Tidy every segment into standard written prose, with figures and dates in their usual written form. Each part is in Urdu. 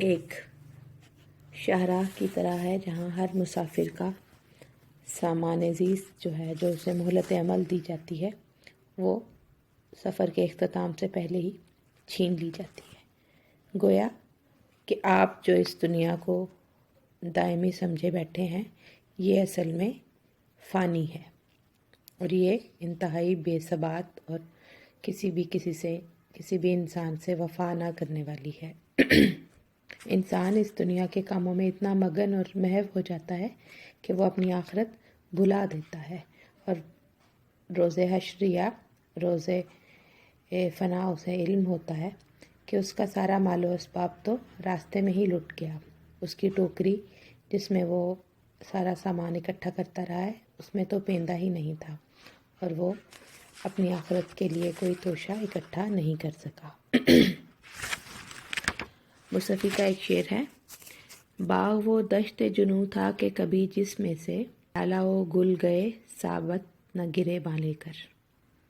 ایک شاہراہ کی طرح ہے جہاں ہر مسافر کا سامان عزیز جو ہے، جو اسے مہلت عمل دی جاتی ہے، وہ سفر کے اختتام سے پہلے ہی چھین لی جاتی ہے۔ گویا کہ آپ جو اس دنیا کو دائمی سمجھے بیٹھے ہیں، یہ اصل میں فانی ہے، اور یہ انتہائی بے ثبات اور کسی بھی انسان سے وفا نہ کرنے والی ہے۔ انسان اس دنیا کے کاموں میں اتنا مگن اور محو ہو جاتا ہے کہ وہ اپنی آخرت بھلا دیتا ہے، اور روز حشر یا روز فنا اسے علم ہوتا ہے کہ اس کا سارا مال و اسباب تو راستے میں ہی لٹ گیا۔ اس کی ٹوکری جس میں وہ سارا سامان اکٹھا کرتا رہا ہے، اس میں تو پیندا ہی نہیں تھا، اور وہ اپنی آخرت کے لیے کوئی توشہ اکٹھا نہیں کر سکا۔ مصطفی کا ایک شعر ہے: باغ وہ دشت جنوں تھا کہ کبھی جس میں سے ڈالا و گل گئے ثابت نہ گرے بالے کر۔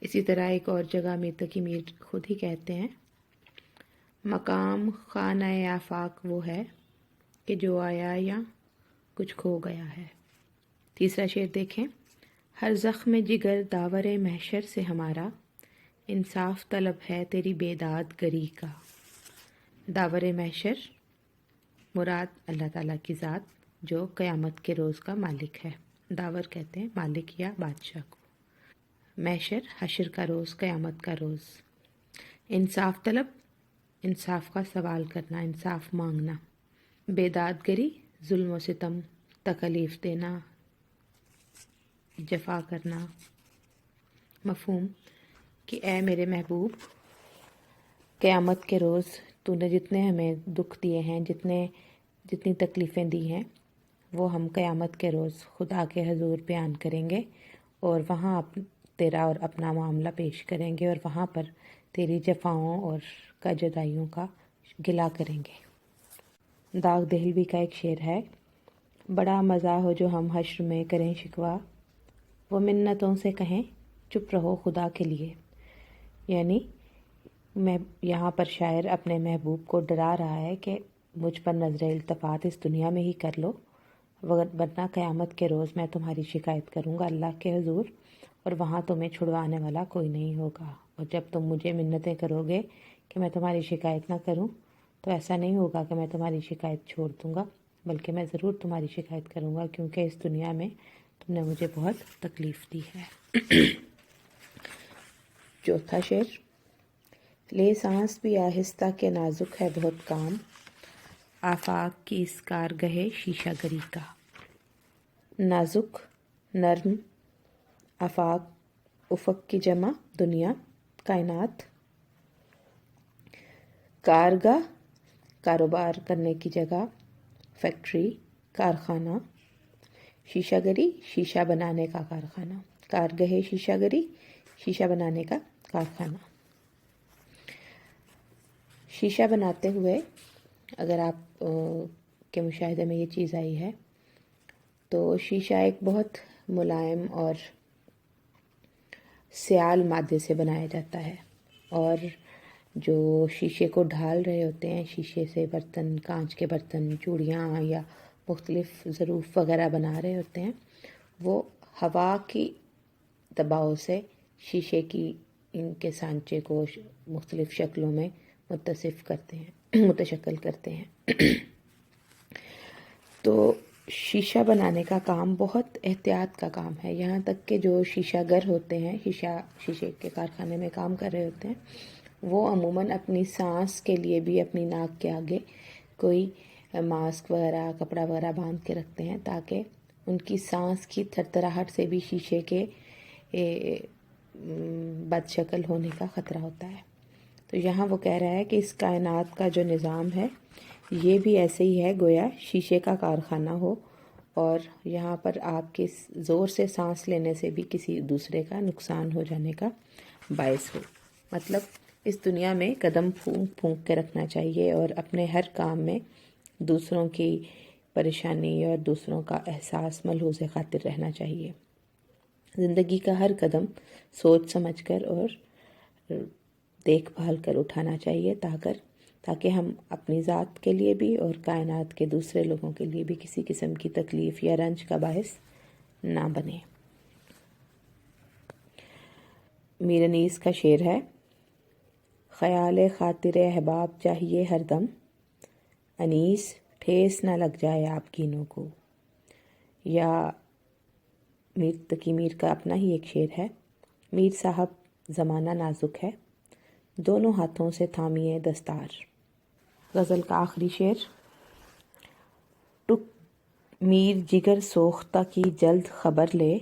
اسی طرح ایک اور جگہ میر تقی میر خود ہی کہتے ہیں: مقام خانہ آفاق وہ ہے کہ جو آیا یا کچھ کھو گیا ہے۔ تیسرا شعر دیکھیں: ہر زخم جگر داور محشر سے ہمارا، انصاف طلب ہے تیری بیداد گری کا۔ داور محشر مراد اللہ تعالیٰ کی ذات جو قیامت کے روز کا مالک ہے۔ داور کہتے ہیں مالک یا بادشاہ کو۔ محشر حشر کا روز، قیامت کا روز۔ انصاف طلب، انصاف کا سوال کرنا، انصاف مانگنا۔ بیداد گری، ظلم و ستم، تکلیف دینا، جفا کرنا۔ مفہوم کہ اے میرے محبوب، قیامت کے روز تو نے جتنے ہمیں دکھ دیے ہیں، جتنی تکلیفیں دی ہیں، وہ ہم قیامت کے روز خدا کے حضور بیان کریں گے، اور وہاں تیرا اور اپنا معاملہ پیش کریں گے، اور وہاں پر تیری جفاؤں اور کا جدائیوں کا گلا کریں گے۔ داغ دہلوی کا ایک شعر ہے: بڑا مزہ ہو جو ہم حشر میں کریں شکوہ، وہ منتوں سے کہیں چپ رہو خدا کے لیے۔ یعنی یہاں پر شاعر اپنے محبوب کو ڈرا رہا ہے کہ مجھ پر نظر التفات اس دنیا میں ہی کر لو، ورنہ قیامت کے روز میں تمہاری شکایت کروں گا اللہ کے حضور، اور وہاں تمہیں چھڑوانے والا کوئی نہیں ہوگا۔ اور جب تم مجھے منتیں کرو گے کہ میں تمہاری شکایت نہ کروں، تو ایسا نہیں ہوگا کہ میں تمہاری شکایت چھوڑ دوں گا، بلکہ میں ضرور تمہاری شکایت کروں گا، کیونکہ اس دنیا میں تم نے مجھے بہت تکلیف دی ہے۔ چوتھا شعر: لے سانس بھی آہستہ کہ نازک ہے بہت کام، آفاق کی اس کارگہ شیشہ گری کا۔ نازک، نرم، آفاق، افق کی جمع دنیا، کائنات۔ کارگاہ، کاروبار کرنے کی جگہ، فیکٹری، کارخانہ۔ شیشہ گری، شیشہ بنانے کا کارخانہ۔ کارگہ شیشہ گری، شیشہ بنانے کا کارخانہ۔ شیشہ بناتے ہوئے اگر آپ کے مشاہدے میں یہ چیز آئی ہے تو شیشہ ایک بہت ملائم اور سیال مادے سے بنایا جاتا ہے، اور جو شیشے کو ڈھال رہے ہوتے ہیں، شیشے سے برتن، کانچ کے برتن، چوڑیاں یا مختلف ظروف وغیرہ بنا رہے ہوتے ہیں، وہ ہوا کی دباؤ سے شیشے کی ان کے سانچے کو مختلف شکلوں میں متشکل کرتے ہیں۔ تو شیشہ بنانے کا کام بہت احتیاط کا کام ہے، یہاں تک کہ جو شیشہ گر ہوتے ہیں، شیشے کے کارخانے میں کام کر رہے ہوتے ہیں، وہ عموماً اپنی سانس کے لیے بھی اپنی ناک کے آگے کوئی ماسک وغیرہ، کپڑا وغیرہ باندھ کے رکھتے ہیں، تاکہ ان کی سانس کی تھرتھراہٹ سے بھی شیشے کے بد شکل ہونے کا خطرہ ہوتا ہے۔ تو یہاں وہ کہہ رہا ہے کہ اس کائنات کا جو نظام ہے یہ بھی ایسے ہی ہے، گویا شیشے کا کارخانہ ہو، اور یہاں پر آپ کے زور سے سانس لینے سے بھی کسی دوسرے کا نقصان ہو جانے کا باعث ہو۔ مطلب اس دنیا میں قدم پھونک پھونک کے رکھنا چاہیے، اور اپنے ہر کام میں دوسروں کی پریشانی اور دوسروں کا احساس ملحوظ خاطر رہنا چاہیے۔ زندگی کا ہر قدم سوچ سمجھ کر اور دیکھ بھال کر اٹھانا چاہیے، تاکہ ہم اپنی ذات کے لیے بھی اور کائنات کے دوسرے لوگوں کے لیے بھی کسی قسم کی تکلیف یا رنج کا باعث نہ بنے۔ میر انیس کا شعر ہے: خیال خاطر احباب چاہیے ہر دم، انیس ٹھیس نہ لگ جائے آپ کینوں کو۔ یا میر تقی میر کا اپنا ہی ایک شعر ہے: میر صاحب زمانہ نازک ہے، دونوں ہاتھوں سے تھامیے دستار۔ غزل کا آخری شعر: ٹک میر جگر سوختہ کی جلد خبر لے،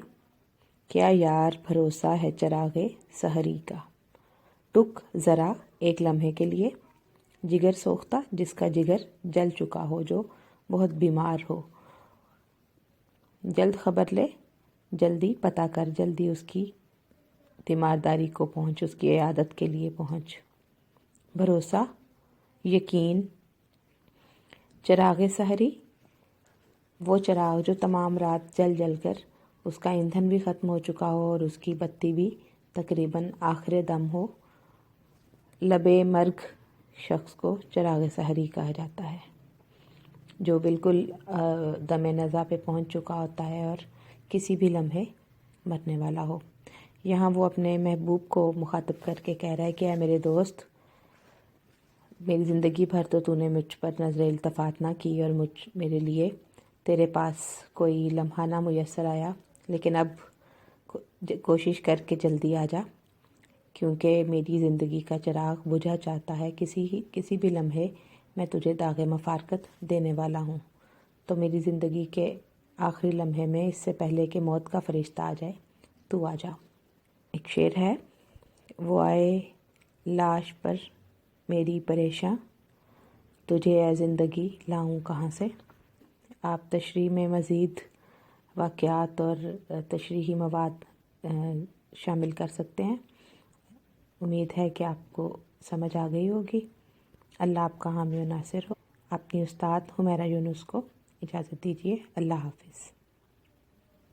کیا یار بھروسہ ہے چراغ سحری کا۔ ٹک ذرا، ایک لمحے کے لیے، جگر سوختہ جس کا جگر جل چکا ہو، جو بہت بیمار ہو، جلد خبر لے، جلدی پتہ کر، جلدی اس کی تیمارداری کو پہنچ، اس کی عیادت کے لیے پہنچ۔ بھروسہ، یقین، چراغ سحری، وہ چراغ جو تمام رات جل جل کر اس کا ایندھن بھی ختم ہو چکا ہو اور اس کی بتی بھی تقریباً آخر دم ہو۔ لبے مرگ شخص کو چراغ سحری کہا جاتا ہے، جو بالکل دم نزا پہ پہنچ چکا ہوتا ہے اور کسی بھی لمحے مرنے والا ہو۔ یہاں وہ اپنے محبوب کو مخاطب کر کے کہہ رہا ہے کہ اے میرے دوست، میری زندگی بھر تو نے مجھ پر نظر التفات نہ کی اور میرے لیے تیرے پاس کوئی لمحہ نہ میسر آیا، لیکن اب کوشش کر کے جلدی آ جا، کیونکہ میری زندگی کا چراغ بجھا چاہتا ہے، کسی بھی لمحے میں تجھے داغ مفارقت دینے والا ہوں، تو میری زندگی کے آخری لمحے میں اس سے پہلے کہ موت کا فرشتہ آ جائے تو آ جا۔ ایک شعر ہے: وہ آئے لاش پر میری پریشاں، تجھے اے زندگی لاؤں کہاں سے۔ آپ تشریح میں مزید واقعات اور تشریحی مواد شامل کر سکتے ہیں۔ امید ہے کہ آپ کو سمجھ آ گئی ہوگی۔ اللہ آپ کا حامی و ناصر ہو۔ اپنی استاد حمیرہ یونس کو اجازت دیجیے۔ اللہ حافظ۔